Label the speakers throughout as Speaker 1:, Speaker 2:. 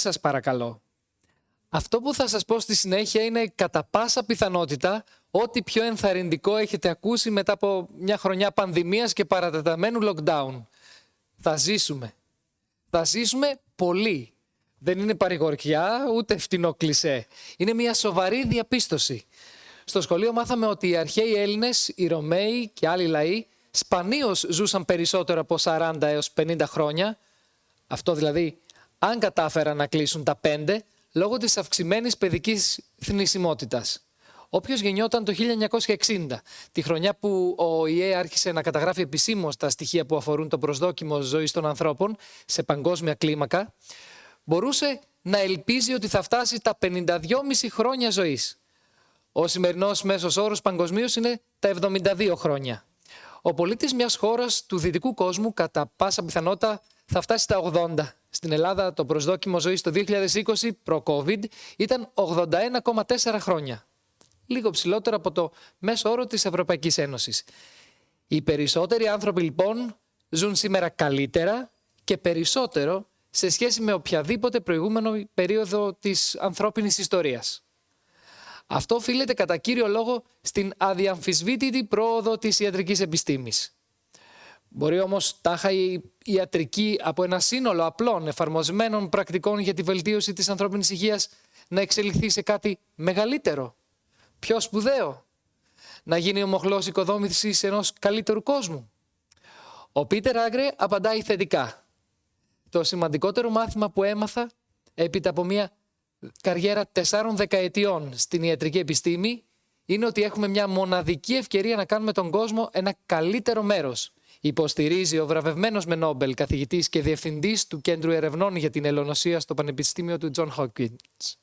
Speaker 1: Σας παρακαλώ. Αυτό που θα σας πω στη συνέχεια είναι κατά πάσα πιθανότητα ό,τι πιο ενθαρρυντικό έχετε ακούσει μετά από μια χρονιά πανδημίας και παρατεταμένου lockdown. Θα ζήσουμε. Θα ζήσουμε πολύ. Δεν είναι παρηγοριά ούτε φτηνό κλισέ. Είναι μια σοβαρή διαπίστωση. Στο σχολείο μάθαμε ότι οι αρχαίοι Έλληνες, οι Ρωμαίοι και άλλοι λαοί σπανίως ζούσαν περισσότερο από 40 έως 50 χρόνια. Αυτό δηλαδή αν κατάφεραν να κλείσουν τα 5 λόγω της αυξημένης παιδικής θνησιμότητας. Όποιος γεννιόταν το 1960, τη χρονιά που ο ΟΗΕ άρχισε να καταγράφει επισήμως τα στοιχεία που αφορούν το προσδόκιμο ζωής των ανθρώπων σε παγκόσμια κλίμακα, μπορούσε να ελπίζει ότι θα φτάσει τα 52,5 χρόνια ζωής. Ο σημερινός μέσος όρος παγκοσμίως είναι τα 72 χρόνια. Ο πολίτης μιας χώρας του δυτικού κόσμου κατά πάσα πιθανότητα θα φτάσει στα 80. Στην Ελλάδα το προσδόκιμο ζωής το 2020 προ-COVID ήταν 81,4 χρόνια. Λίγο ψηλότερο από το μέσο όρο της Ευρωπαϊκής Ένωσης. Οι περισσότεροι άνθρωποι λοιπόν ζουν σήμερα καλύτερα και περισσότερο σε σχέση με οποιαδήποτε προηγούμενο περίοδο της ανθρώπινης ιστορίας. Αυτό οφείλεται κατά κύριο λόγο στην αδιαμφισβήτητη πρόοδο της ιατρικής επιστήμης. Μπορεί όμως τάχα η ιατρική από ένα σύνολο απλών εφαρμοσμένων πρακτικών για τη βελτίωση της ανθρώπινης υγείας να εξελιχθεί σε κάτι μεγαλύτερο, πιο σπουδαίο, να γίνει ο μοχλός οικοδόμησης ενός καλύτερου κόσμου. Ο Πίτερ Άγρε απαντάει θετικά. Το σημαντικότερο μάθημα που έμαθα έπειτα από μια καριέρα 4 δεκαετιών στην ιατρική επιστήμη είναι ότι έχουμε μια μοναδική ευκαιρία να κάνουμε τον κόσμο ένα καλύτερο μέρος. Υποστηρίζει ο βραβευμένος με Νόμπελ καθηγητής και διευθυντής του Κέντρου Ερευνών για την Ελονοσία στο Πανεπιστήμιο του Johns Hopkins.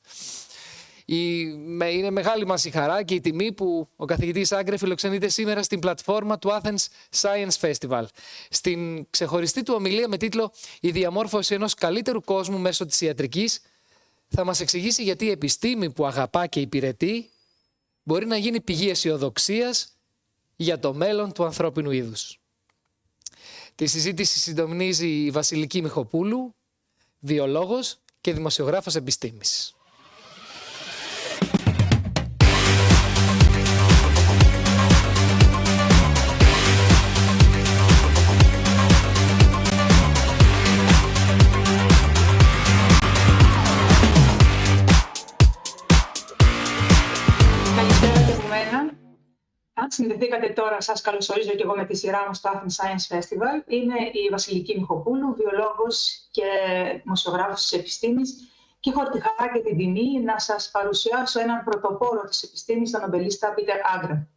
Speaker 1: Είναι μεγάλη μας η χαρά και η τιμή που ο καθηγητής Agre φιλοξενείται σήμερα στην πλατφόρμα του Athens Science Festival. Στην ξεχωριστή του ομιλία με τίτλο «Η διαμόρφωση ενός καλύτερου κόσμου μέσω της ιατρικής» θα μας εξηγήσει γιατί η επιστήμη που αγαπά και υπηρετεί μπορεί να γίνει πηγή αισιοδοξίας για το μέλλον του ανθρώπινου είδους. Τη συζήτηση συντομνίζει η Βασιλική Μιχοπούλου, βιολόγος και δημοσιογράφος επιστήμης.
Speaker 2: Καλησπέρα και από μένα. Αν συνδεθήκατε τώρα, σας καλωσορίζω και εγώ με τη σειρά μου στο Athens Science Festival. Είμαι η Βασιλική Μιχοπούλου, βιολόγος και δημοσιογράφος της επιστήμης και έχω τη χαρά και την τιμή να σας παρουσιάσω έναν πρωτοπόρο της επιστήμης, τον νομπελίστα Peter Agre.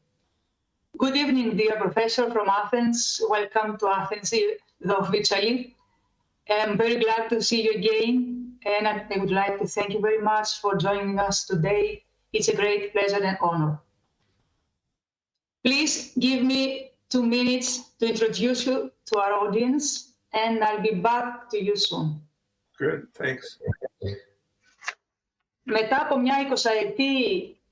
Speaker 2: Good evening, dear professor from Athens. Welcome to Athens, though virtually. I'm very glad to see you again, and I would like to thank you very much for joining us today. It's a great pleasure and honor. Please give me 2 minutes to introduce you to our audience, and I'll be back to you soon.
Speaker 3: Good, thanks.
Speaker 2: Μετά από μια 20ετή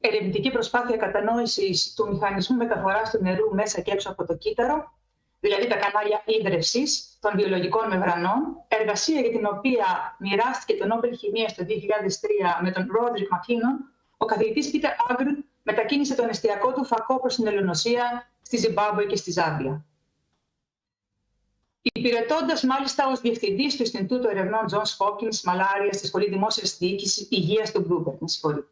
Speaker 2: ερευνητική προσπάθεια κατανόησης του μηχανισμού μεταφοράς του νερού μέσα και έξω από το κύτταρο, δηλαδή τα κανάλια ίδρευσης των βιολογικών μεμβρανών, εργασία για την οποία μοιράστηκε το Νόμπελ Χημίας το 2003 με τον Roderick McKinnon, ο καθηγητής Peter Agre μετακίνησε τον εστιακό του φακό προς την Ελονοσία, στη Ζιμπάμπουε και στη Ζάμπια. Υπηρετώντας μάλιστα ως διευθυντής του Ινστιτούτου Ερευνών Johns Hopkins Malaria στη Σχολή Δημόσιας Διοίκησης Υγείας του Bloomberg.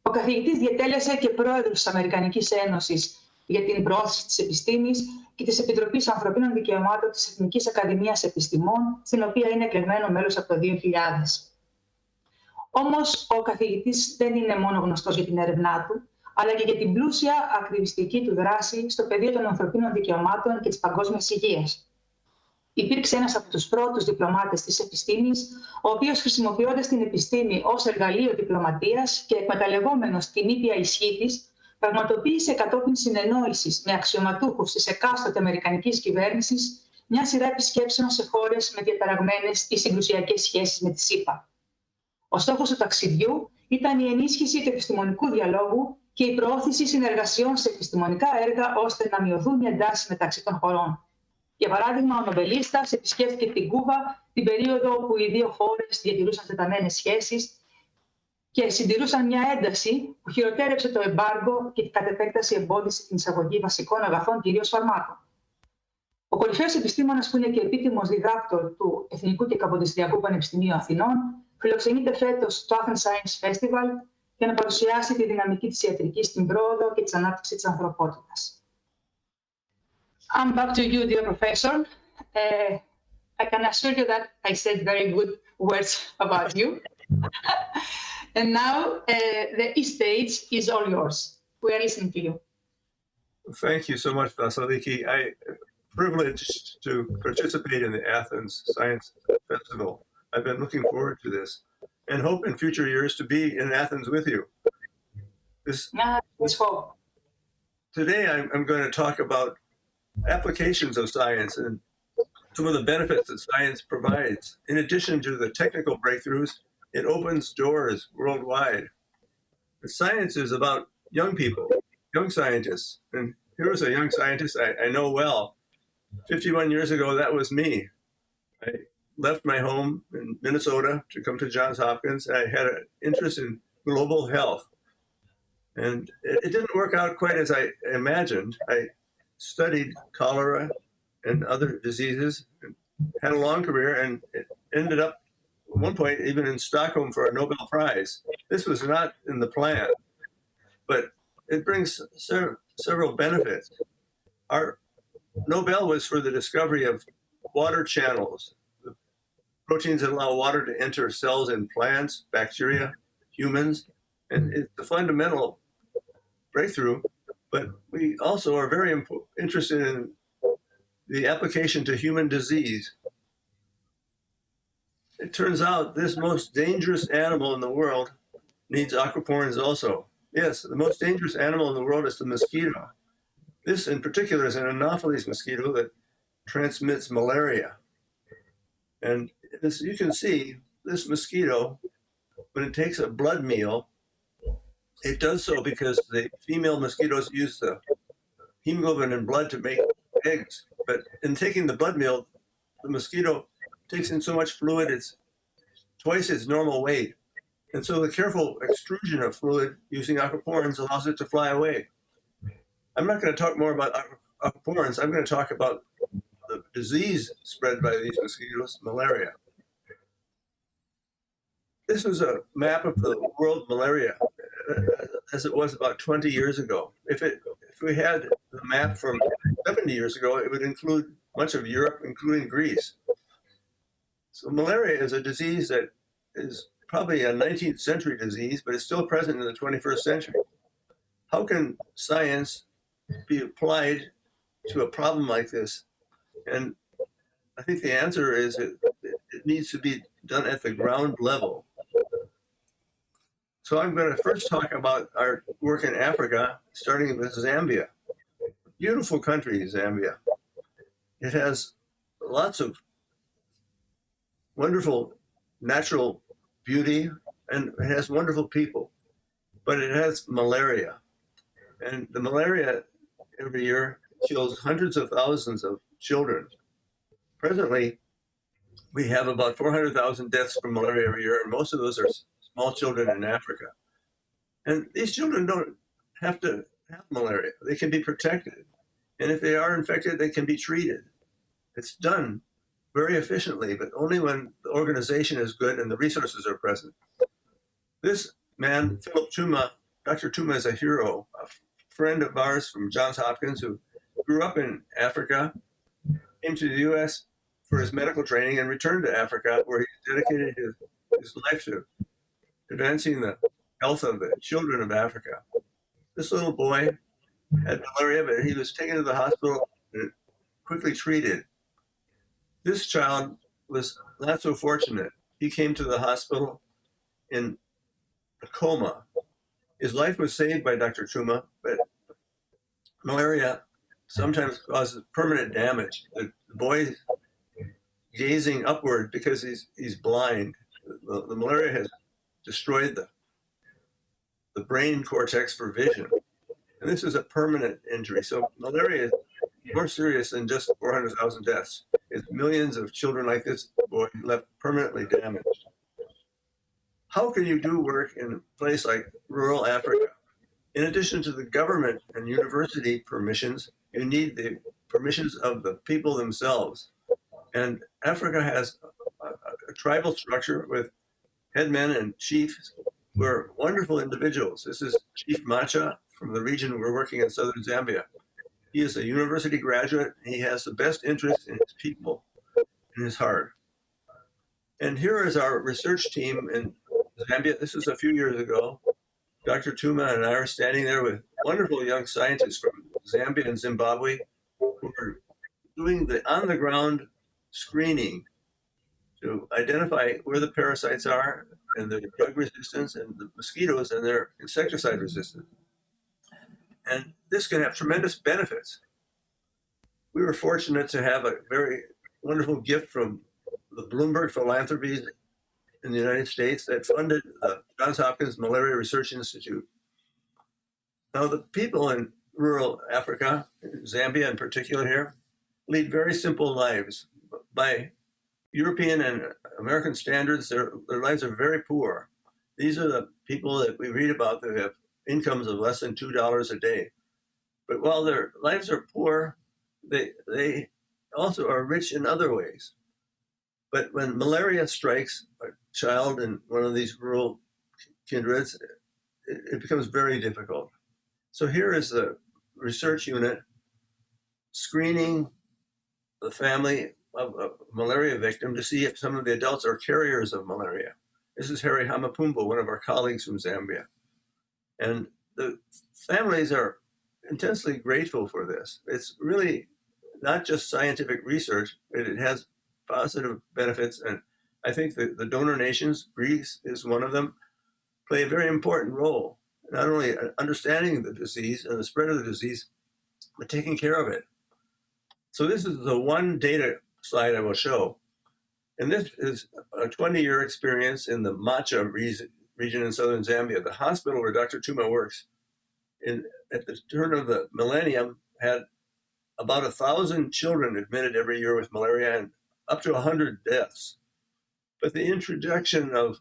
Speaker 2: Ο καθηγητής διετέλεσε και πρόεδρος της Αμερικανικής Ένωσης για την προώθηση της επιστήμης και της Επιτροπής Ανθρωπίνων Δικαιωμάτων της Εθνικής Ακαδημίας Επιστημών, στην οποία είναι εκλεγμένο μέλος από το 2000. Όμως, ο καθηγητής δεν είναι μόνο γνωστός για την έρευνά του, αλλά και για την πλούσια ακτιβιστική του δράση στο πεδίο των ανθρωπίνων δικαιωμάτων και της παγκόσμιας υγείας. Υπήρξε ένας από τους πρώτους διπλωμάτες της επιστήμης, ο οποίος χρησιμοποιώντας την επιστήμη ως εργαλείο διπλωματίας και εκμεταλλευόμενος την ήπια ισχύ της, πραγματοποίησε κατόπιν συνεννόησης με αξιωματούχους της εκάστοτε αμερικανικής κυβέρνησης μια σειρά επισκέψεων σε χώρες με διαταραγμένες ή συγκρουσιακές σχέσεις με τη ΣΥΠΑ. Ο στόχος του ταξιδιού ήταν η ενίσχυση του επιστημονικού διαλόγου και η προώθηση συνεργασιών σε επιστημονικά έργα ώστε να μειωθούν οι εντάσεις μεταξύ των χωρών. Για παράδειγμα, ο νομπελίστας επισκέφθηκε την Κούβα την περίοδο όπου οι δύο χώρες διατηρούσαν τεταμένες σχέσεις και συντηρούσαν μια ένταση που χειροτέρεψε το εμπάργκο και κατ' επέκταση εμπόδισε την εισαγωγή βασικών αγαθών, κυρίως φαρμάκων. Ο κορυφαίος επιστήμονας, που είναι και επίτιμος διδάκτορ του Εθνικού και Καποδιστριακού Πανεπιστημίου Αθηνών, φιλοξενείται φέτος στο Athens Science Festival για να παρουσιάσει τη δυναμική της ιατρικής στην πρόοδο και της ανάπτυξης της ανθρωπότητας. I'm back to you, dear professor. I can assure you that I said very good words about you. And now the stage is all yours. We are listening to you.
Speaker 3: Thank you so much, Vasiliki. I'm privileged to participate in the Athens Science Festival. I've been looking forward to this and hope in future years to be in Athens with you.
Speaker 2: Let's hope.
Speaker 3: Today I'm going to talk about applications of science and some of the benefits that science provides. In addition to the technical breakthroughs, it opens doors worldwide. The science is about young people, young scientists. And here is a young scientist I know well. 51 years ago, that was me. I left my home in Minnesota to come to Johns Hopkins. I had an interest in global health. And it didn't work out quite as I imagined. I studied cholera and other diseases, and had a long career, and it ended up at one point even in Stockholm for a Nobel Prize. This was not in the plan, but it brings several benefits. Our Nobel was for the discovery of water channels, the proteins that allow water to enter cells in plants, bacteria, humans, and it's a fundamental breakthrough. But we also are very interested in the application to human disease. It turns out this most dangerous animal in the world needs aquaporins also. Yes, the most dangerous animal in the world is the mosquito. This in particular is an Anopheles mosquito that transmits malaria. And as you can see, this mosquito, when it takes a blood meal, it does so because the female mosquitoes use the hemoglobin in blood to make eggs. But in taking the blood meal, the mosquito takes in so much fluid, it's twice its normal weight. And so the careful extrusion of fluid using aquaporins allows it to fly away. I'm not going to talk more about aquaporins. I'm going to talk about the disease spread by these mosquitoes, malaria. This was a map of the world malaria as it was about 20 years ago. If we had the map from 70 years ago, it would include much of Europe, including Greece. So malaria is a disease that is probably a 19th century disease, but it's still present in the 21st century. How can science be applied to a problem like this? And I think the answer is it needs to be done at the ground level. So I'm going to first talk about our work in Africa, starting with Zambia. Beautiful country, Zambia. It has lots of wonderful natural beauty, and it has wonderful people, but it has malaria. And the malaria every year kills hundreds of thousands of children. Presently, we have about 400,000 deaths from malaria every year, and most of those are small children in Africa. And these children don't have to have malaria. They can be protected. And if they are infected, they can be treated. It's done very efficiently, but only when the organization is good and the resources are present. This man, Philip Chuma, Dr. Chuma is a hero, a friend of ours from Johns Hopkins who grew up in Africa, came to the U.S. for his medical training and returned to Africa, where he dedicated his life to advancing the health of the children of Africa. This little boy had malaria, but he was taken to the hospital and quickly treated. This child was not so fortunate. He came to the hospital in a coma. His life was saved by Dr. Tuma, but malaria sometimes causes permanent damage. The boy gazing upward because he's blind. The malaria has destroyed the brain cortex for vision. And this is a permanent injury. So malaria is more serious than just 400,000 deaths. It's millions of children like this boy left permanently damaged. How can you do work in a place like rural Africa? In addition to the government and university permissions, you need the permissions of the people themselves. And Africa has a tribal structure with headmen and chiefs who are wonderful individuals. This is Chief Macha from the region we're working in southern Zambia. He is a university graduate. He has the best interest in his people, in his heart. And here is our research team in Zambia. This is a few years ago. Dr. Tuma and I are standing there with wonderful young scientists from Zambia and Zimbabwe who are doing the on-the-ground screening to identify where the parasites are and their drug resistance and the mosquitoes and their insecticide resistance. And this can have tremendous benefits. We were fortunate to have a very wonderful gift from the Bloomberg Philanthropies in the United States that funded the Johns Hopkins Malaria Research Institute. Now, the people in rural Africa, Zambia in particular here, lead very simple lives. By European and American standards, their lives are very poor. These are the people that we read about that have incomes of less than $2 a day. But while their lives are poor, they also are rich in other ways. But when malaria strikes a child in one of these rural kindreds, it becomes very difficult. So here is the research unit screening the family of a malaria victim to see if some of the adults are carriers of malaria. This is Harry Hamapumbo, one of our colleagues from Zambia. And the families are intensely grateful for this. It's really not just scientific research, it has positive benefits. And I think the donor nations, Greece is one of them, play a very important role, not only understanding the disease and the spread of the disease, but taking care of it. So this is the one data slide I will show. And this is a 20-year experience in the Macha region in southern Zambia. The hospital where Dr. Tuma works at the turn of the millennium had about 1,000 children admitted every year with malaria and up to 100 deaths. But the introduction of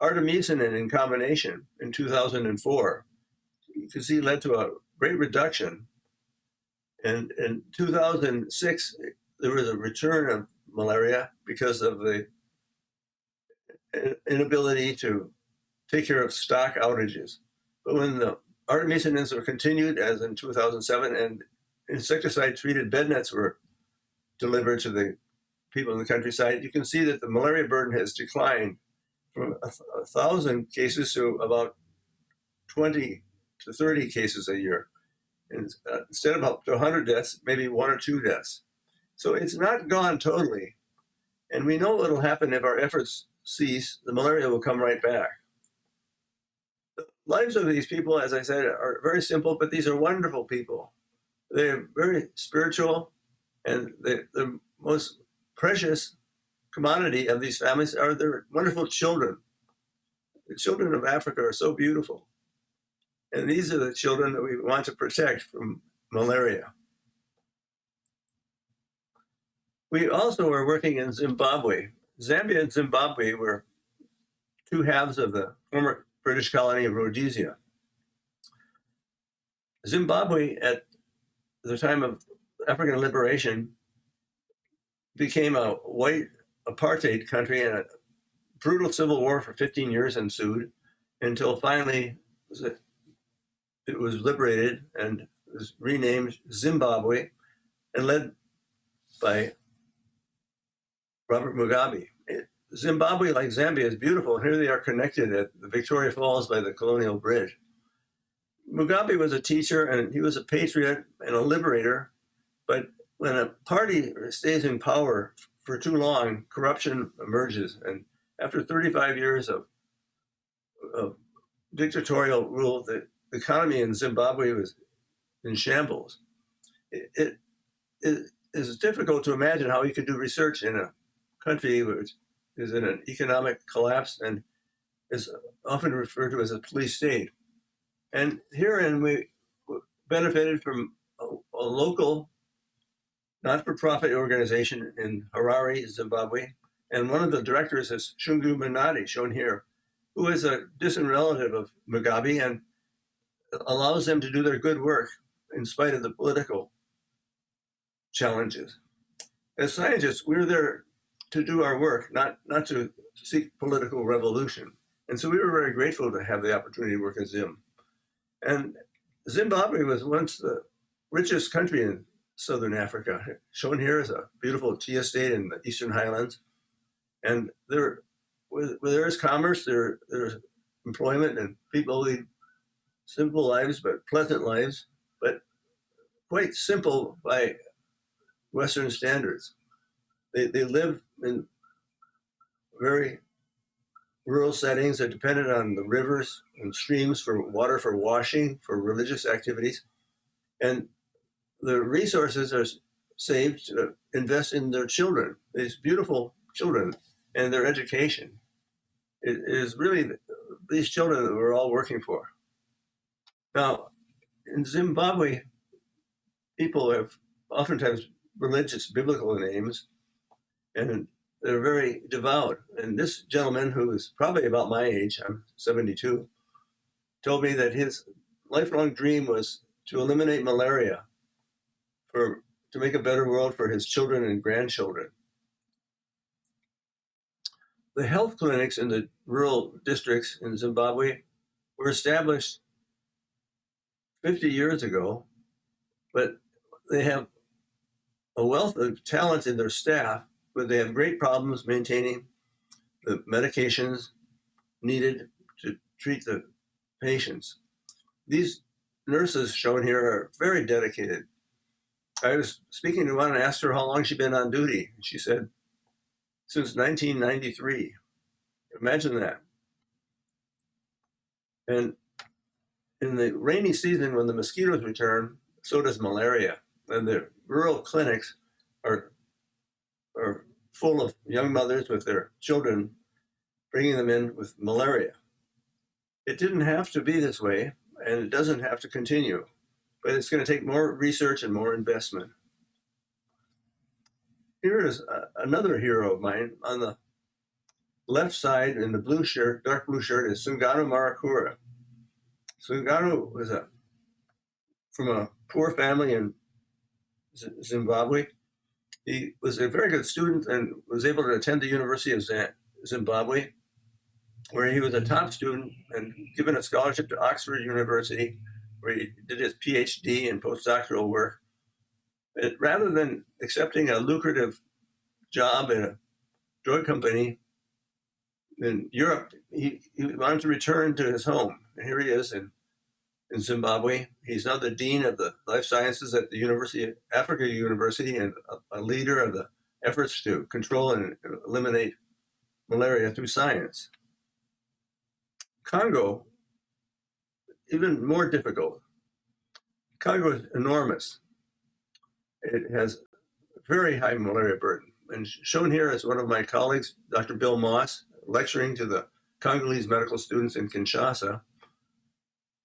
Speaker 3: artemisinin in combination in 2004, you can see, led to a great reduction. And in 2006, there was a return of malaria because of the inability to take care of stock outages. But when the artemisinins were continued, as in 2007, and insecticide-treated bed nets were delivered to the people in the countryside, you can see that the malaria burden has declined from 1,000 cases to about 20 to 30 cases a year. And instead of up to 100 deaths, maybe 1 or 2 deaths. So it's not gone totally. And we know what will happen if our efforts cease. The malaria will come right back. The lives of these people, as I said, are very simple, but these are wonderful people. They're very spiritual, and the most precious commodity of these families are their wonderful children. The children of Africa are so beautiful. And these are the children that we want to protect from malaria. We also are working in Zimbabwe. Zambia and Zimbabwe were two halves of the former British colony of Rhodesia. Zimbabwe, at the time of African liberation, became a white apartheid country, and a brutal civil war for 15 years ensued until finally it was liberated and was renamed Zimbabwe and led by Robert Mugabe. Zimbabwe, like Zambia, is beautiful. And here they are connected at the Victoria Falls by the Colonial Bridge. Mugabe was a teacher and he was a patriot and a liberator. But when a party stays in power for too long, corruption emerges. And after 35 years of dictatorial rule, the economy in Zimbabwe was in shambles. It is difficult to imagine how you could do research in a country which is in an economic collapse and is often referred to as a police state. And herein we benefited from a local not-for-profit organization in Harare, Zimbabwe. And one of the directors is Shungu Minati, shown here, who is a distant relative of Mugabe and allows them to do their good work in spite of the political challenges. As scientists, we're there to do our work, not to seek political revolution. And so we were very grateful to have the opportunity to work at Zim. And Zimbabwe was once the richest country in Southern Africa. Shown here is a beautiful tea estate in the Eastern Highlands. And where there is commerce, there's employment, and people lead simple lives, but pleasant lives, but quite simple by Western standards. They live in very rural settings that depended on the rivers and streams for water, for washing, for religious activities. And the resources are saved to invest in their children, these beautiful children, and their education. It is really these children that we're all working for. Now, in Zimbabwe, people have oftentimes religious biblical names, and they're very devout. And this gentleman, who is probably about my age, I'm 72, told me that his lifelong dream was to eliminate malaria, to make a better world for his children and grandchildren. The health clinics in the rural districts in Zimbabwe were established 50 years ago, but they have a wealth of talent in their staff, but they have great problems maintaining the medications needed to treat the patients. These nurses shown here are very dedicated. I was speaking to one and asked her how long she'd been on duty. She said, since 1993. Imagine that. And in the rainy season, when the mosquitoes return, so does malaria. And the rural clinics are full of young mothers with their children, bringing them in with malaria. It didn't have to be this way, and it doesn't have to continue, but it's going to take more research and more investment. Here is another hero of mine. On the left side in the blue shirt, dark blue shirt, is Sungano Marakura. Sungano was from a poor family in Zimbabwe. He was a very good student and was able to attend the University of Zimbabwe, where he was a top student and given a scholarship to Oxford University, where he did his PhD and postdoctoral work. But rather than accepting a lucrative job in a drug company in Europe, he wanted to return to his home. And here he is in Zimbabwe. He's now the dean of the life sciences at the Africa University, and a leader of the efforts to control and eliminate malaria through science. Congo, even more difficult. Congo is enormous. It has a very high malaria burden. And shown here is one of my colleagues, Dr. Bill Moss, lecturing to the Congolese medical students in Kinshasa.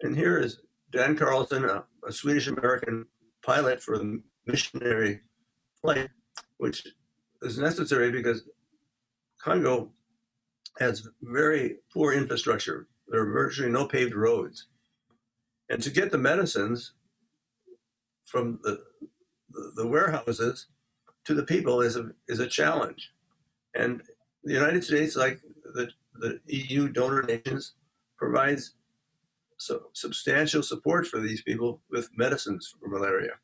Speaker 3: And here is Dan Carlson, a Swedish-American pilot for the missionary flight, which is necessary because Congo has very poor infrastructure. There are virtually no paved roads. And to get the medicines from the warehouses to the people is a challenge. And the United States, like the EU donor nations, provides substantial support for these people with medicines for malaria.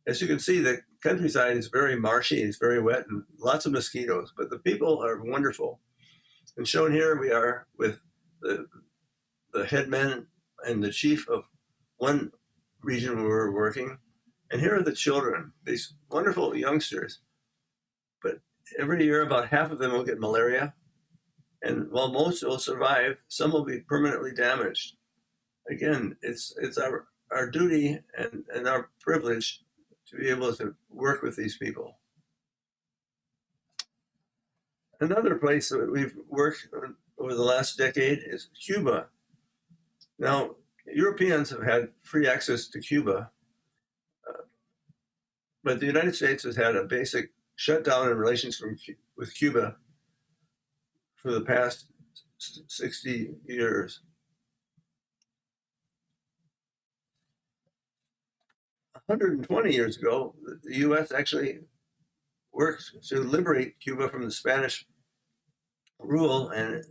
Speaker 3: As you can see, the countryside is very marshy, it's very wet, and lots of mosquitoes, but the people are wonderful. And shown here we are with the headman and the chief of one region where we're working. And here are the children, these wonderful youngsters. But every year about half of them will get malaria. And while most will survive, some will be permanently damaged. Again, it's our duty and our privilege to be able to work with these people. Another place that we've worked over the last decade is Cuba. Now, Europeans have had free access to Cuba, but the United States has had a basic shutdown in relations with Cuba for the past 60 years. 120 years ago, the U.S. actually worked to liberate Cuba from the Spanish rule, and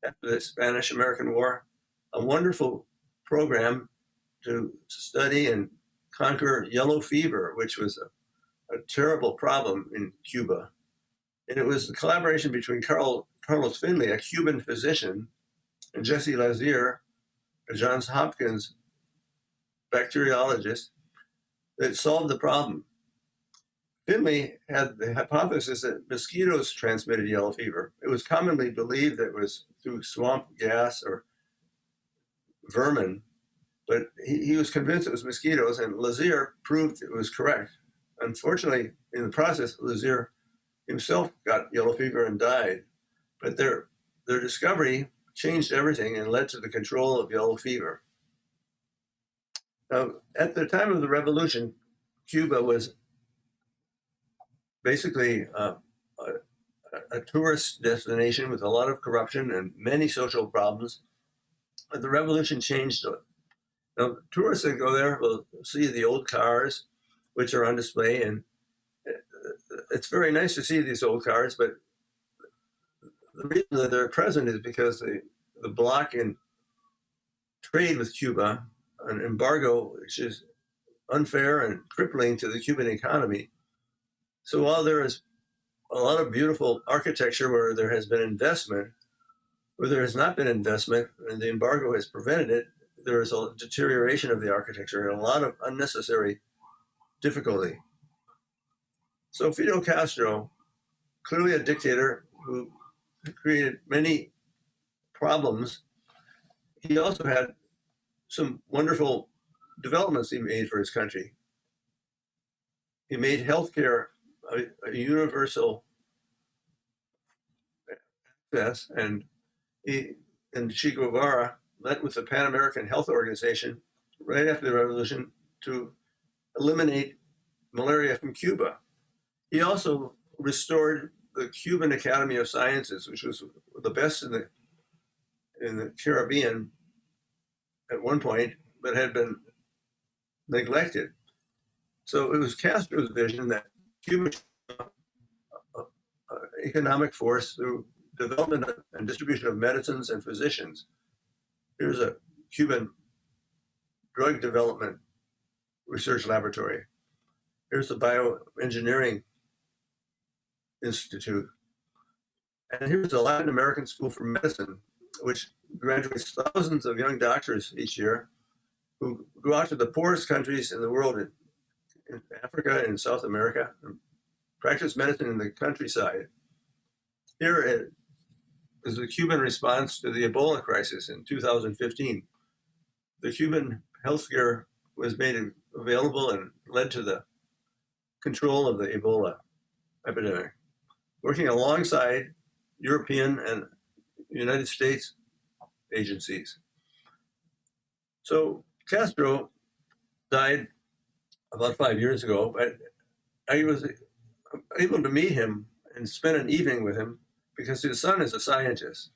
Speaker 3: after the Spanish-American War, a wonderful program to study and conquer yellow fever, which was a terrible problem in Cuba. And it was the collaboration between Carlos Finley, a Cuban physician, and Jesse Lazier, a Johns Hopkins bacteriologist, that solved the problem. Finley had the hypothesis that mosquitoes transmitted yellow fever. It was commonly believed that it was through swamp gas or vermin, but he was convinced it was mosquitoes, and Lazier proved it was correct. Unfortunately, in the process, Lazier himself got yellow fever and died, but their discovery changed everything and led to the control of yellow fever. Now, at the time of the revolution, Cuba was basically a tourist destination with a lot of corruption and many social problems. But the revolution changed it. Now, tourists that go there will see the old cars, which are on display, and it's very nice to see these old cars, but the reason that they're present is because the block in trade with Cuba, an embargo which is unfair and crippling to the Cuban economy. So while there is a lot of beautiful architecture where there has been investment, where there has not been investment and the embargo has prevented it, there is a deterioration of the architecture and a lot of unnecessary difficulty. So Fidel Castro, clearly a dictator who created many problems, he also had some wonderful developments he made for his country. He made healthcare a universal access, and Che Guevara met with the Pan American Health Organization right after the revolution to eliminate malaria from Cuba. He also restored the Cuban Academy of Sciences, which was the best in the Caribbean at one point, but had been neglected. So it was Castro's vision that Cuba economic force through development and distribution of medicines and physicians. Here's a Cuban drug development research laboratory. Here's the Bioengineering Institute. And here's the Latin American School for Medicine, which graduates thousands of young doctors each year who go out to the poorest countries in the world, in Africa and South America, and practice medicine in the countryside. Here is the Cuban response to the Ebola crisis in 2015. The Cuban healthcare was made available and led to the control of the Ebola epidemic, working alongside European and United States agencies. So Castro died about 5 years ago, but I was able to meet him and spend an evening with him because his son is a scientist.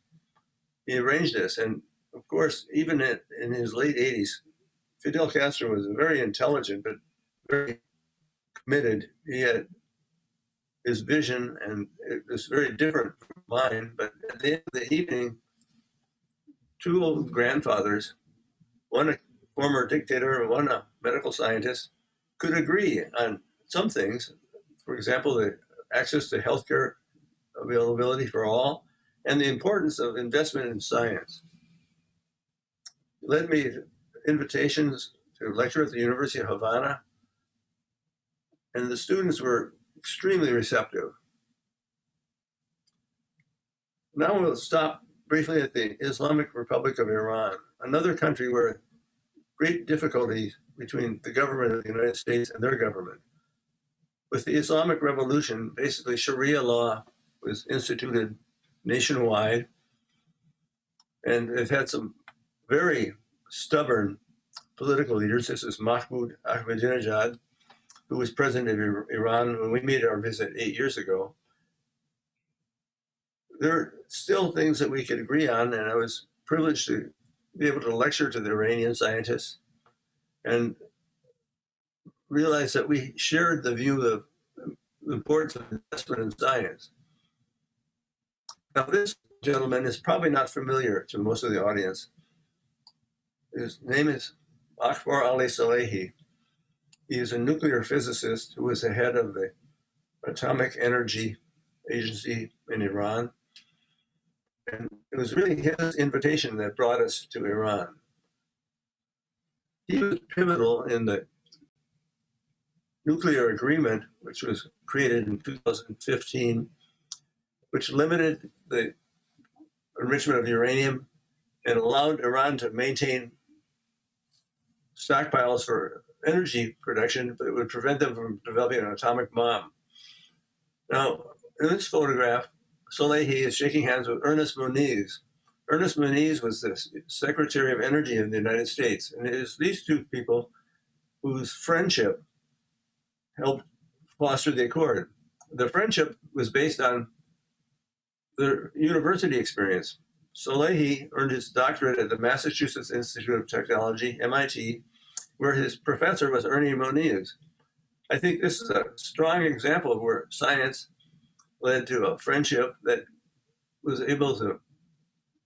Speaker 3: He arranged this, and of course, even in his late 80s, Fidel Castro was very intelligent, but very committed. He had his vision, and it was very different from mine, but at the end of the evening, two old grandfathers, one a former dictator and one a medical scientist, could agree on some things. For example, the access to healthcare availability for all, and the importance of investment in science. It led me to invitations to lecture at the University of Havana, and the students were extremely receptive. Now we'll stop briefly at the Islamic Republic of Iran, another country where great difficulties between the government of the United States and their government. With the Islamic Revolution, basically Sharia law was instituted nationwide, and they've had some very stubborn political leaders. This is Mahmoud Ahmadinejad, who was president of Iran when we made our visit 8 years ago. There are still things that we could agree on, and I was privileged to be able to lecture to the Iranian scientists and realize that we shared the view of the importance of investment in science. Now, this gentleman is probably not familiar to most of the audience. His name is Akbar Ali Salehi. He is a nuclear physicist who was the head of the Atomic Energy Agency in Iran. And it was really his invitation that brought us to Iran. He was pivotal in the nuclear agreement, which was created in 2015, which limited the enrichment of uranium and allowed Iran to maintain stockpiles for energy production, but it would prevent them from developing an atomic bomb. Now, in this photograph, Salehi is shaking hands with Ernest Moniz. Ernest Moniz was the Secretary of Energy in the United States, and it is these two people whose friendship helped foster the accord. The friendship was based on their university experience. Salehi earned his doctorate at the Massachusetts Institute of Technology, MIT, where his professor was Ernie Moniz. I think this is a strong example of where science led to a friendship that was able to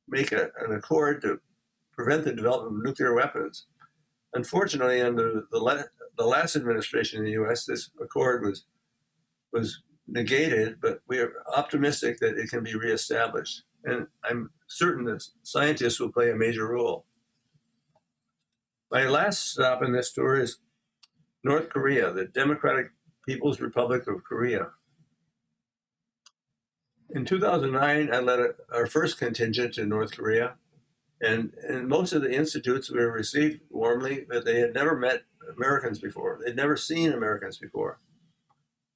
Speaker 3: make an accord to prevent the development of nuclear weapons. Unfortunately, under the last administration in the US, this accord was negated, but we are optimistic that it can be reestablished. And I'm certain that scientists will play a major role. My last stop in this tour is North Korea, the Democratic People's Republic of Korea. In 2009, I led our first contingent to North Korea, and in most of the institutes we were received warmly, but they had never met Americans before. They'd never seen Americans before.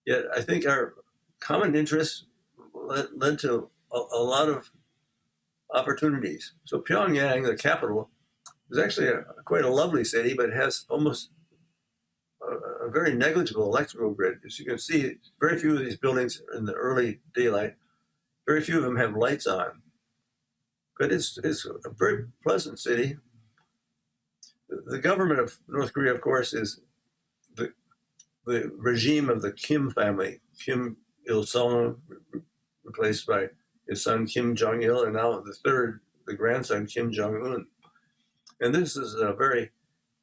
Speaker 3: Yet I think our common interests led to a lot of opportunities. So Pyongyang, the capital, is actually quite a lovely city, but it has almost a very negligible electrical grid. As you can see, very few of these buildings in the early daylight, very few of them have lights on. But it's a very pleasant city. The government of North Korea, of course, is the regime of the Kim family. Kim Il-sung, replaced by his son Kim Jong-il, and now the grandson Kim Jong-un. And this is a very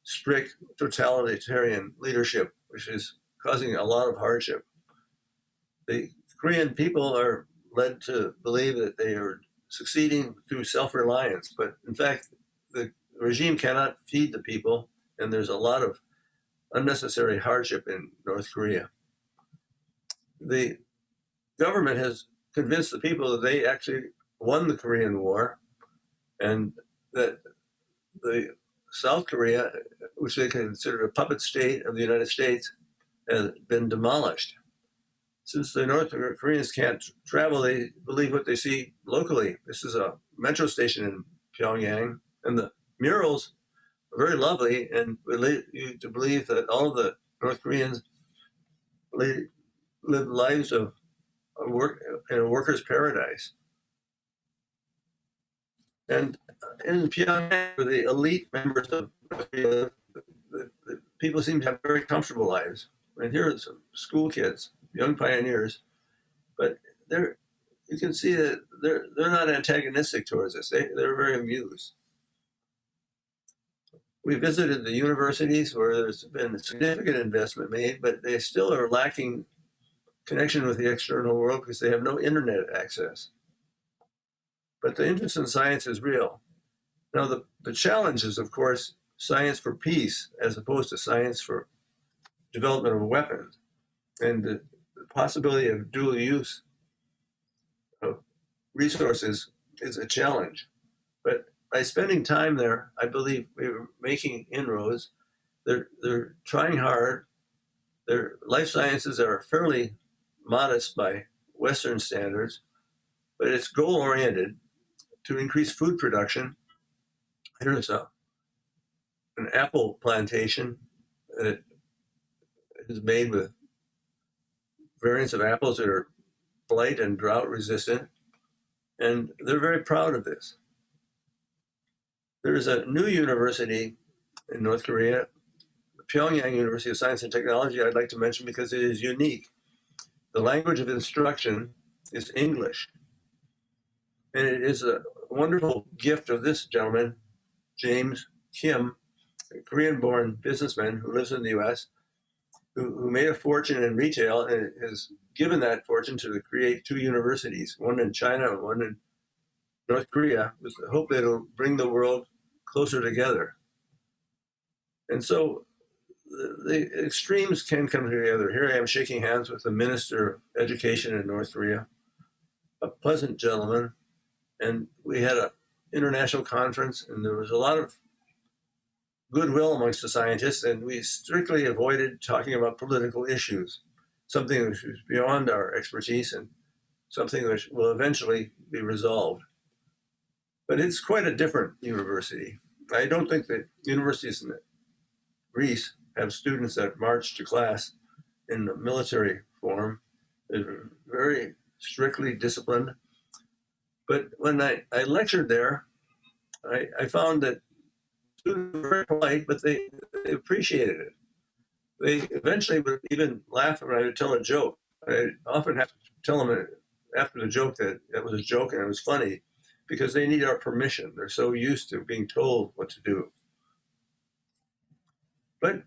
Speaker 3: strict totalitarian leadership, which is causing a lot of hardship. The Korean people are led to believe that they are succeeding through self-reliance, but in fact, the regime cannot feed the people, and there's a lot of unnecessary hardship in North Korea. The government has convinced the people that they actually won the Korean War, and that the South Korea, which they consider a puppet state of the United States, has been demolished. Since the North Koreans can't travel, they believe what they see locally. This is a metro station in Pyongyang, and the murals are very lovely and lead you to believe that all of the North Koreans live lives of work in a worker's paradise. And in Pyongyang, for the elite members of North Korea, the people seem to have very comfortable lives. And here are some school kids, young pioneers, but you can see that they're not antagonistic towards us. They're very amused. We visited the universities where there's been significant investment made, but they still are lacking connection with the external world because they have no internet access. But the interest in science is real. Now, the challenge is, of course, science for peace as opposed to science for development of weapons. and the possibility of dual use of resources is a challenge. But by spending time there, I believe we were making inroads. They're trying hard. Their life sciences are fairly modest by Western standards, but it's goal-oriented to increase food production. Here's an apple plantation that is made with variants of apples that are blight and drought resistant, and they're very proud of this. There's a new university in North Korea, the Pyongyang University of Science and Technology, I'd like to mention because it is unique. The language of instruction is English, and it is a wonderful gift of this gentleman, James Kim, a Korean-born businessman who lives in the U.S., who made a fortune in retail and has given that fortune to create two universities, one in China and one in North Korea, with the hope that it'll bring the world closer together. And so the extremes can come together. Here I am shaking hands with the Minister of Education in North Korea, a pleasant gentleman, and we had an international conference, and there was a lot of goodwill amongst the scientists, and we strictly avoided talking about political issues, something which is beyond our expertise and something which will eventually be resolved. But it's quite a different university. I don't think that universities in Greece have students that march to class in the military form. They're very strictly disciplined. But when I lectured there, I found that students were very polite, but they appreciated it. They eventually would even laugh when I would tell a joke. I often have to tell them after the joke that it was a joke and it was funny, because they need our permission. They're so used to being told what to do. But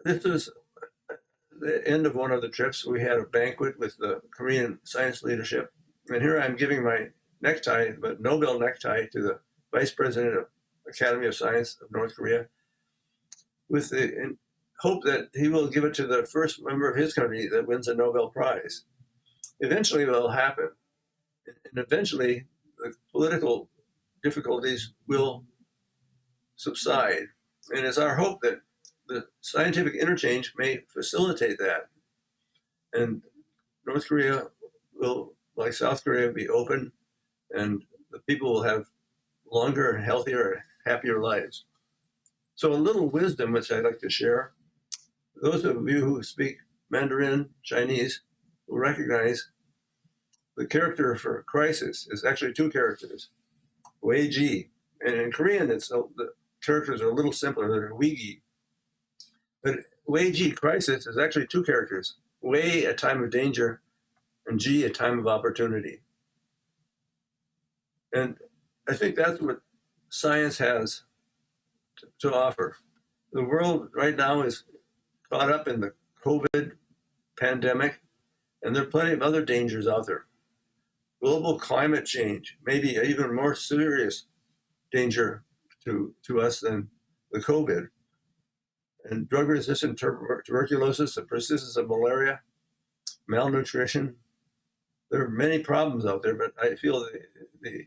Speaker 3: this is the end of one of the trips. We had a banquet with the Korean science leadership. And here I'm giving my necktie, but Nobel necktie, to the Vice President of Academy of Science of North Korea, with the hope that he will give it to the first member of his country that wins a Nobel Prize. Eventually it will happen. And eventually the political difficulties will subside. And it's our hope that the scientific interchange may facilitate that. And North Korea will, like South Korea, be open, and the people will have longer, healthier, happier lives. So a little wisdom which I'd like to share. Those of you who speak Mandarin Chinese will recognize the character for crisis is actually two characters, Wei Ji. And in Korean, the characters are a little simpler, they're Wei. But Wei Ji, crisis, is actually two characters, Wei, a time of danger, and Ji, a time of opportunity. And I think that's what science has to offer. The world right now is caught up in the COVID pandemic, and there are plenty of other dangers out there. Global climate change may be even more serious danger to us than the COVID. And drug-resistant tuberculosis, the persistence of malaria, malnutrition. There are many problems out there, but I feel the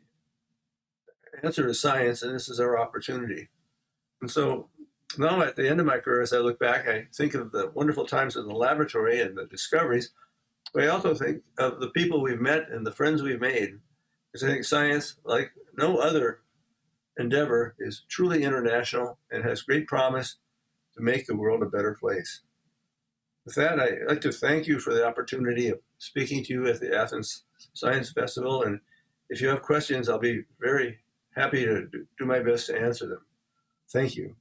Speaker 3: answer is science, and this is our opportunity. And so now at the end of my career, as I look back, I think of the wonderful times in the laboratory and the discoveries, but I also think of the people we've met and the friends we've made, because I think science, like no other endeavor, is truly international and has great promise to make the world a better place. With that, I'd like to thank you for the opportunity of speaking to you at the Athens Science Festival. And if you have questions, I'll be very happy to do my best to answer them. Thank you.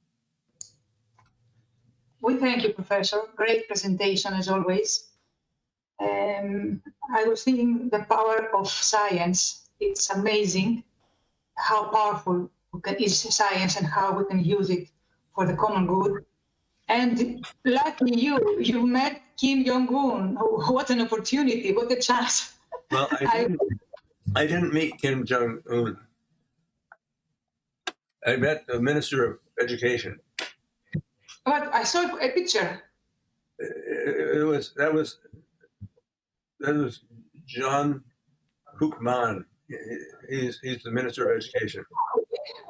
Speaker 2: We thank you, Professor. Great presentation, as always. I was thinking the power of science. It's amazing how powerful is science and how we can use it for the common good. And luckily you met Kim Jong-un. What an opportunity, what a chance.
Speaker 3: Well, I didn't meet Kim Jong-un. I met the Minister of Education.
Speaker 2: But I saw a picture.
Speaker 3: That was that was John Hopkins. He's the Minister of Education.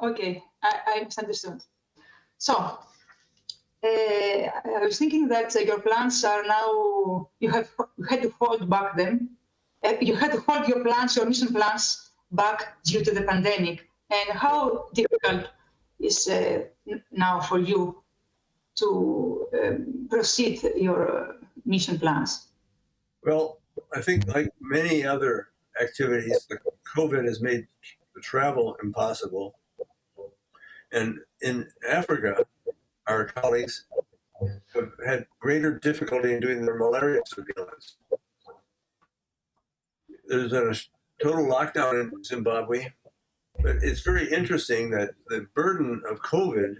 Speaker 2: Okay, I misunderstood. So, I was thinking that your plans are now, you had to hold back them. You had to hold your plans, your mission plans back due to the pandemic. And how difficult is now for you to proceed your mission plans?
Speaker 3: Well, I think like many other activities, the COVID has made the travel impossible. And in Africa, our colleagues have had greater difficulty in doing their malaria surveillance. There's been a total lockdown in Zimbabwe, but it's very interesting that the burden of COVID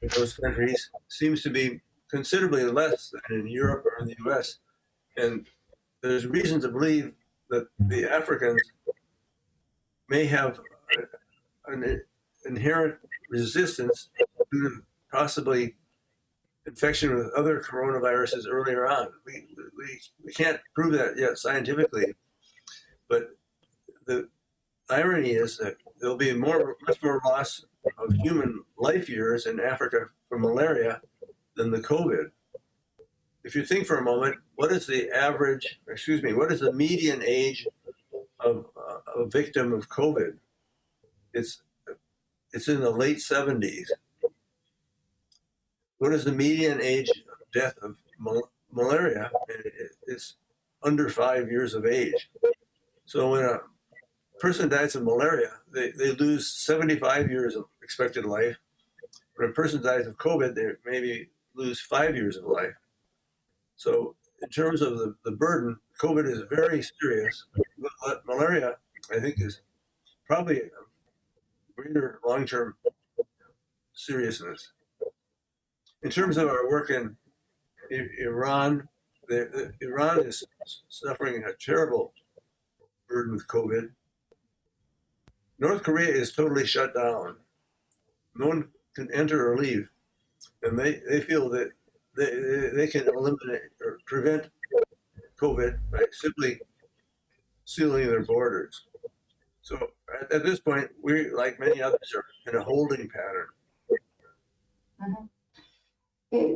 Speaker 3: in those countries seems to be considerably less than in Europe or in the US. And there's reason to believe that the Africans may have an inherent resistance to possibly infection with other coronaviruses earlier on. We can't prove that yet scientifically, but the irony is that there'll be much more loss of human life years in Africa from malaria than the COVID. If you think for a moment, what is the median age of a victim of COVID? It's in the late 70s. What is the median age of death of malaria? It's under 5 years of age. So when a person dies of malaria, they lose 75 years of expected life. When a person dies of COVID, they maybe lose 5 years of life. So in terms of the burden, COVID is very serious. But malaria, I think, is probably a greater long-term seriousness. In terms of our work in Iran, Iran is suffering a terrible burden with COVID. North Korea is totally shut down. No one can enter or leave. And they feel that they can eliminate or prevent COVID by simply sealing their borders. So at this point, we, like many others, are in a holding pattern.
Speaker 2: Mm-hmm.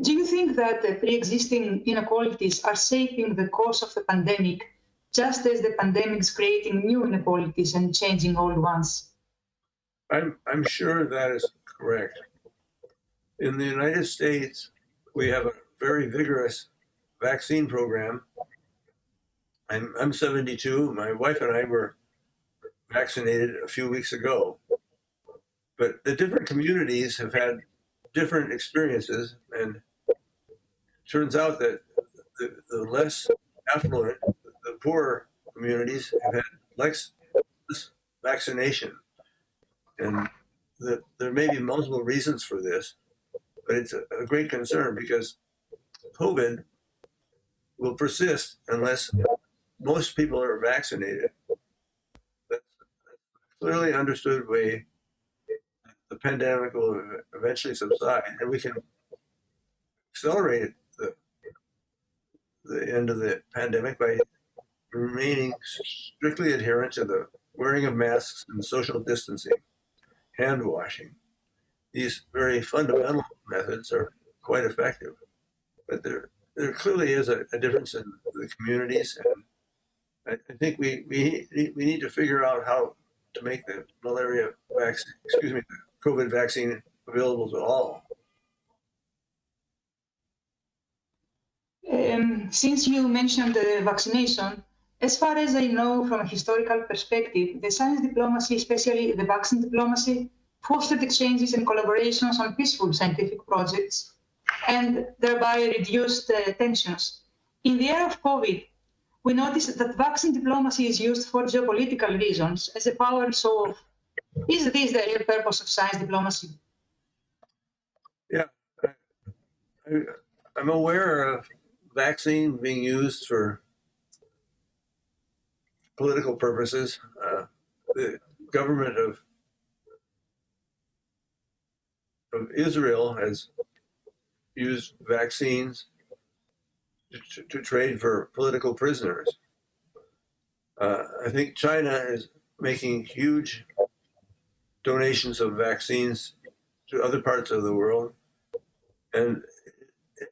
Speaker 2: Do you think that the pre-existing inequalities are shaping the course of the pandemic, just as the pandemic is creating new inequalities and changing old ones?
Speaker 3: I'm sure that is correct. In the United States, we have a very vigorous vaccine program. I'm 72. My wife and I were vaccinated a few weeks ago. But the different communities have had different experiences, and it turns out that the less affluent, the poorer communities have had less vaccination. And there may be multiple reasons for this, but it's a great concern because COVID will persist unless most people are vaccinated. That's a clearly understood way the pandemic will eventually subside, and we can accelerate the end of the pandemic by remaining strictly adherent to the wearing of masks and social distancing, hand washing. These very fundamental methods are quite effective, but there clearly is a difference in the communities, and I think we need to figure out how to make the malaria vaccine, the COVID vaccine available to all.
Speaker 2: Since you mentioned the vaccination, as far as I know from a historical perspective, the science diplomacy, especially the vaccine diplomacy, fostered exchanges and collaborations on peaceful scientific projects and thereby reduced tensions. In the era of COVID, we noticed that vaccine diplomacy is used for geopolitical reasons as a power show-off. Is this the real purpose of science diplomacy?
Speaker 3: Yeah, I'm aware of vaccine being used for political purposes. The government of Israel has used vaccines to trade for political prisoners. I think China is making huge donations of vaccines to other parts of the world. And it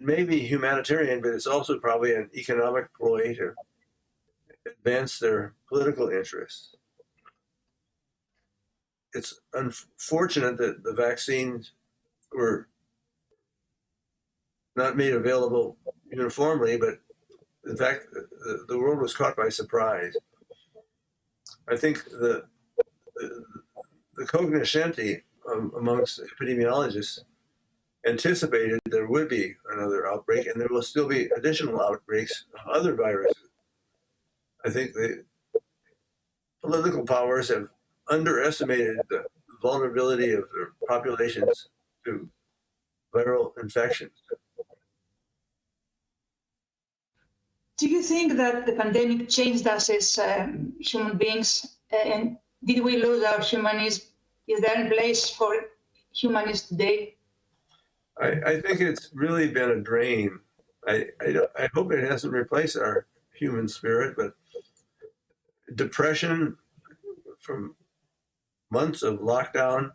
Speaker 3: may be humanitarian, but it's also probably an economic ploy to advance their political interests. It's unfortunate that the vaccines were not made available uniformly, but in fact, the world was caught by surprise. I think the cognoscenti amongst epidemiologists anticipated there would be another outbreak, and there will still be additional outbreaks of other viruses. I think the political powers have underestimated the vulnerability of their populations to viral infections.
Speaker 2: Do you think that the pandemic changed us as human beings? And did we lose our humanism? Is there a place for humanism today?
Speaker 3: I think it's really been a drain. I hope it hasn't replaced our human spirit, but depression from months of lockdown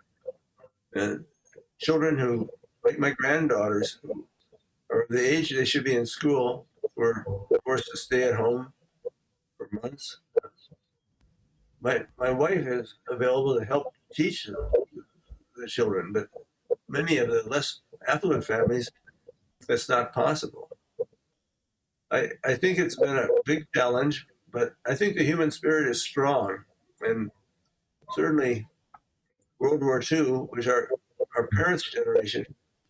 Speaker 3: and children who, like my granddaughters, who are the age they should be in school, were forced to stay at home for months. My wife is available to help teach the children, but many of the less affluent families, that's not possible. I think it's been a big challenge, but I think the human spirit is strong. And certainly World War II, which our parents' generation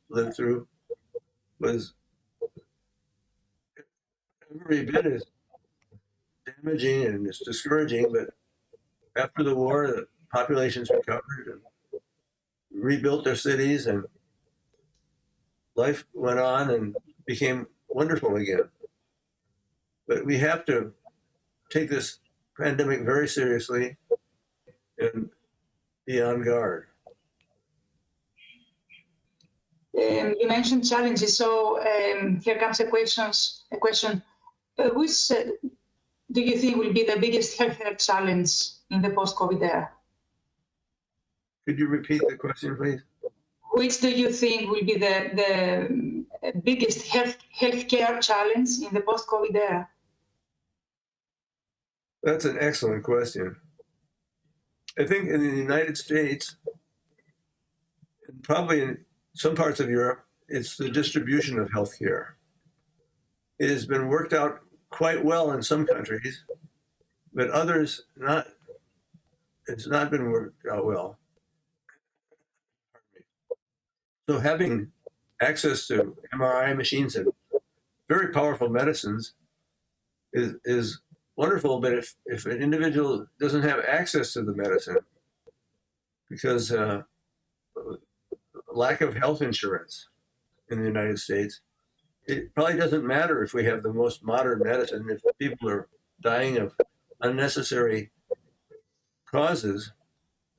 Speaker 3: lived through, was every bit as damaging and as discouraging, but after the war, the populations recovered and rebuilt their cities, and life went on and became wonderful again. But we have to take this pandemic very seriously and be on guard.
Speaker 2: You mentioned challenges, so here comes a question. Which do you think will be the biggest health challenge in the post-COVID era?
Speaker 3: Could you repeat the question, please?
Speaker 2: Which do you think will be the biggest healthcare challenge in the post-COVID era?
Speaker 3: That's an excellent question. I think in the United States, and probably in some parts of Europe, it's the distribution of healthcare. It has been worked out quite well in some countries, but others not. It's not been worked out well. So having access to MRI machines and very powerful medicines is wonderful, but if an individual doesn't have access to the medicine because lack of health insurance in the United States, it probably doesn't matter if we have the most modern medicine if people are dying of unnecessary causes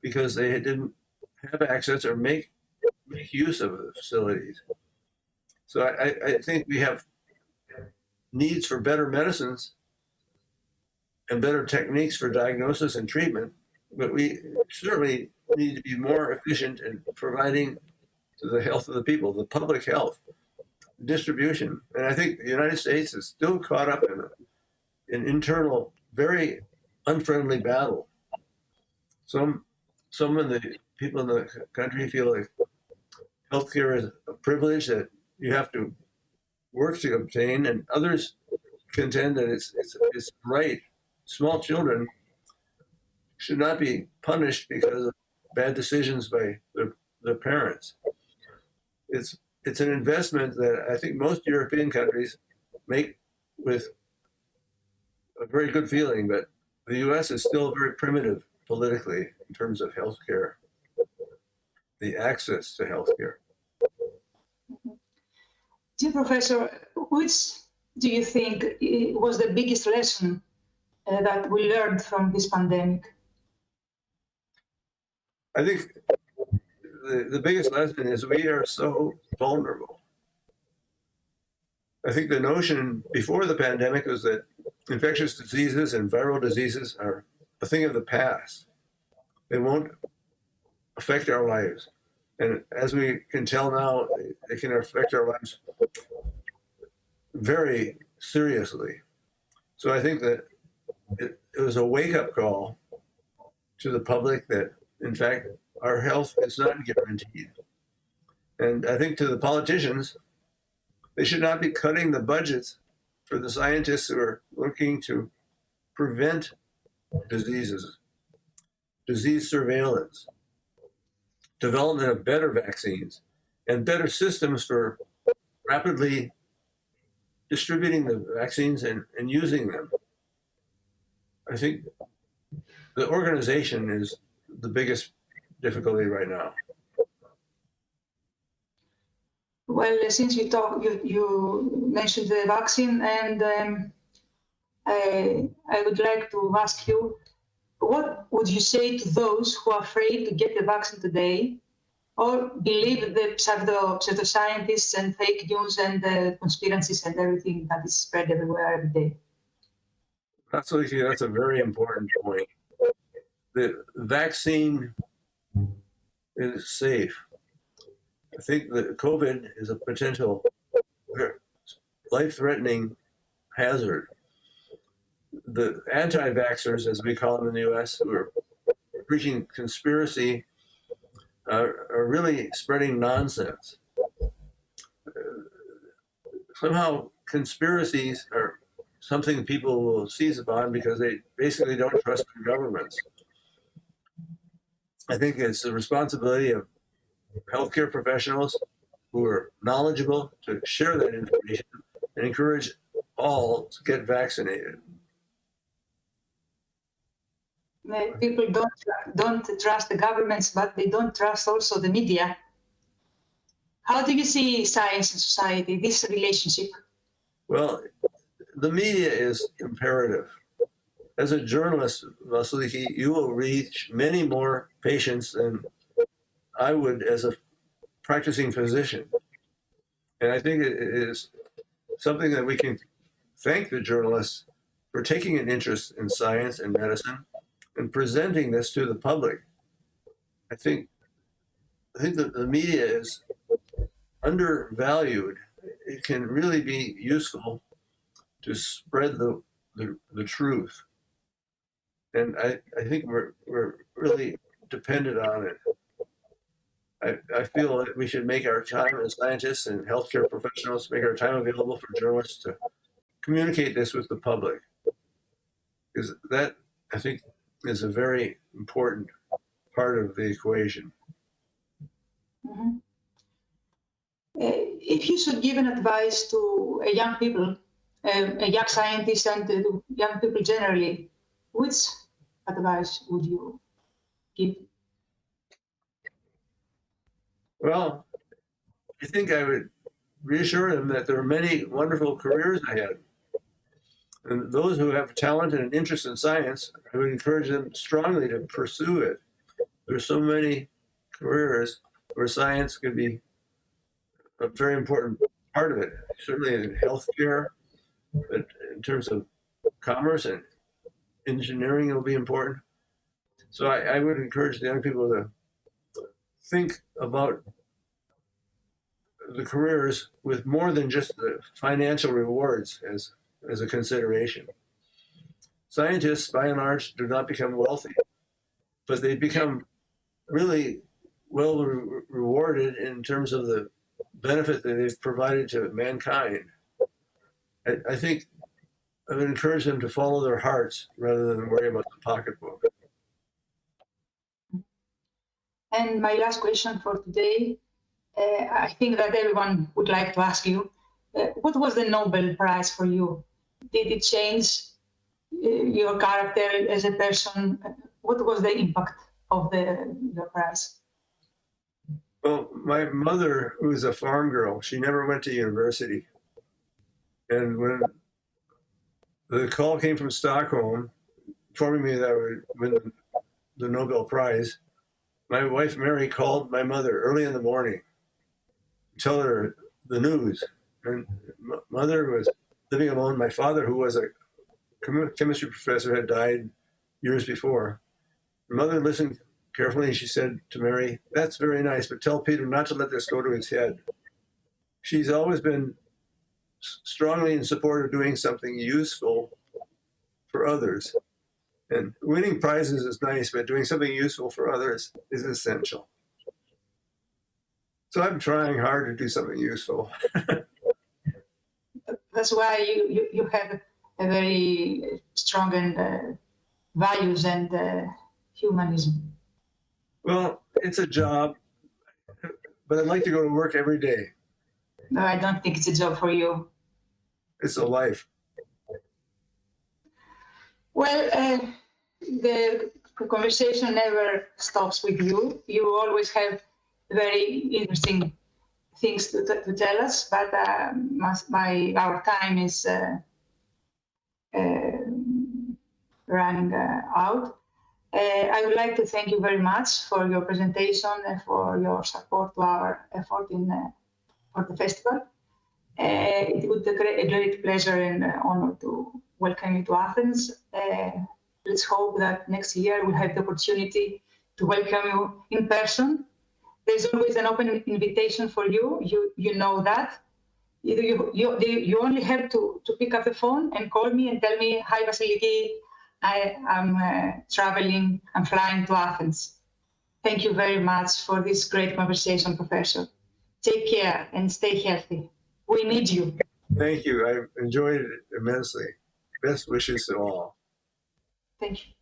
Speaker 3: because they didn't have access or make use of the facilities. So I think we have needs for better medicines and better techniques for diagnosis and treatment, but we certainly need to be more efficient in providing to the health of the people, the public health, distribution. And I think the United States is still caught up in an internal, very unfriendly battle. Some of the people in the country feel like healthcare is a privilege that you have to work to obtain, and others contend that it's right. Small children should not be punished because of bad decisions by their parents. It's an investment that I think most European countries make with a very good feeling, but the U.S. is still very primitive politically in terms of healthcare, the access to healthcare.
Speaker 2: Dear Professor, which do you think was the biggest lesson that we learned from this pandemic?
Speaker 3: I think the biggest lesson is we are so vulnerable. I think the notion before the pandemic was that infectious diseases and viral diseases are a thing of the past. They won't affect our lives. And as we can tell now, they can affect our lives very seriously. So I think that it was a wake-up call to the public that, in fact, our health is not guaranteed. And I think to the politicians, they should not be cutting the budgets for the scientists who are looking to prevent diseases, disease surveillance, development of better vaccines, and better systems for rapidly distributing the vaccines and using them. I think the organization is the biggest difficulty right now.
Speaker 2: Well, since you mentioned the vaccine, and I would like to ask you, what would you say to those who are afraid to get the vaccine today, or believe the pseudoscientists and fake news and the conspiracies and everything that is spread everywhere every day?
Speaker 3: Absolutely, that's a very important point. The vaccine is safe. I think that COVID is a potential life-threatening hazard. The anti-vaxxers, as we call them in the US, who are preaching conspiracy, are really spreading nonsense. Somehow conspiracies are something people will seize upon because they basically don't trust their governments. I think it's the responsibility of healthcare professionals who are knowledgeable to share that information and encourage all to get vaccinated.
Speaker 2: People don't trust the governments, but they don't trust also the media. How do you see science and society, this relationship?
Speaker 3: Well, the media is imperative. As a journalist, Vasiliki, you will reach many more patients than I would as a practicing physician. And I think it is something that we can thank the journalists for taking an interest in science and medicine and presenting this to the public. I think that the media is undervalued. It can really be useful to spread the truth. And I think we're really dependent on it. I feel that we should make our time as scientists and healthcare professionals, make our time available for journalists to communicate this with the public. Because that, I think, is a very important part of the equation.
Speaker 2: Mm-hmm. If you should give an advice to a young people, a young scientist and young people generally, which advice would you give?
Speaker 3: Well, I think I would reassure them that there are many wonderful careers ahead. And those who have talent and an interest in science, I would encourage them strongly to pursue it. There are so many careers where science could be a very important part of it, certainly in healthcare, but in terms of commerce and engineering, it will be important. So I would encourage the young people to think about the careers with more than just the financial rewards as a consideration. Scientists, by and large, do not become wealthy, but they become really well rewarded in terms of the benefit that they've provided to mankind. I think I would encourage them to follow their hearts rather than worry about the pocketbook.
Speaker 2: And my last question for today, I think that everyone would like to ask you, what was the Nobel Prize for you? Did it change your character as a person? What was the impact of your prize?
Speaker 3: Well, my mother, who was a farm girl, she never went to university. And when the call came from Stockholm, informing me that I would win the Nobel Prize, my wife, Mary, called my mother early in the morning to tell her the news. And mother was living alone. My father, who was a chemistry professor, had died years before. Mother listened carefully, and she said to Mary, "That's very nice, but tell Peter not to let this go to his head." She's always been strongly in support of doing something useful for others. And winning prizes is nice, but doing something useful for others is essential. So I'm trying hard to do something useful.
Speaker 2: That's why you have a very strong and values and humanism.
Speaker 3: Well, it's a job, but I'd like to go to work every day.
Speaker 2: No, I don't think it's a job for you.
Speaker 3: It's a life.
Speaker 2: Well, the conversation never stops with you. You always have very interesting things to tell us, but our time is running out. I would like to thank you very much for your presentation and for your support to our effort for the festival. It would be a great pleasure and honor to welcome you to Athens. Let's hope that next year we'll have the opportunity to welcome you in person. There's always an open invitation for you. You know that. You only have to pick up the phone and call me and tell me, "Hi, Vasiliki, I'm traveling, I'm flying to Athens." Thank you very much for this great conversation, Professor. Take care and stay healthy. We need you.
Speaker 3: Thank you. I enjoyed it immensely. Best wishes to all.
Speaker 2: Thank you.